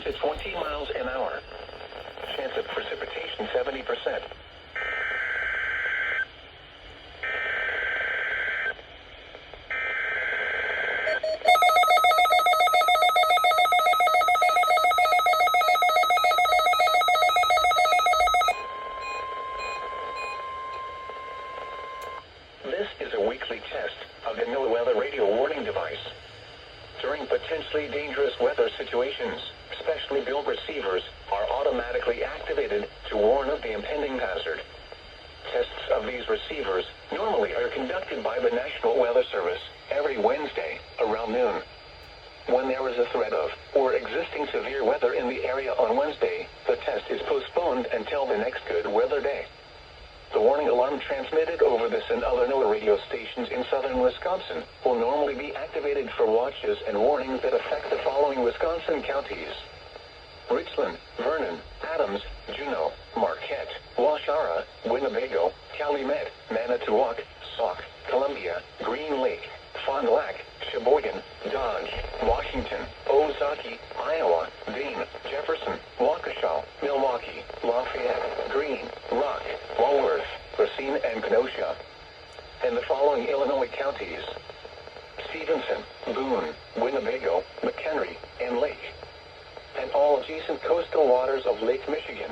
to 20 miles an hour. Chance of precipitation 70%. This is a weekly test of the NOAA weather radio warning device. During potentially dangerous weather situations, specially built receivers are automatically activated to warn of the impending hazard. Tests of these receivers normally are conducted by the National Weather Service every Wednesday around noon. When there is a threat of or existing severe weather in the area on Wednesday, the test is postponed until the next good weather day. The warning alarm transmitted over this and other NOAA radio stations in southern Wisconsin will normally be activated for watches and warnings that affect the following Wisconsin counties: Richland, Vernon, Adams, Juneau, Marquette, Waushara, Winnebago, Calumet, Manitowoc, Sauk, Columbia, Green Lake, Fond du Lac, Sheboygan, Dodge, Washington, Ozaukee, Iowa, Dane, Jefferson, Waukesha, Milwaukee, Lafayette, Greene, Rock, Walworth, Racine, and Kenosha. And the following Illinois counties: Stevenson, Boone, Winnebago, McHenry, and Lake. And all adjacent coastal waters of Lake Michigan.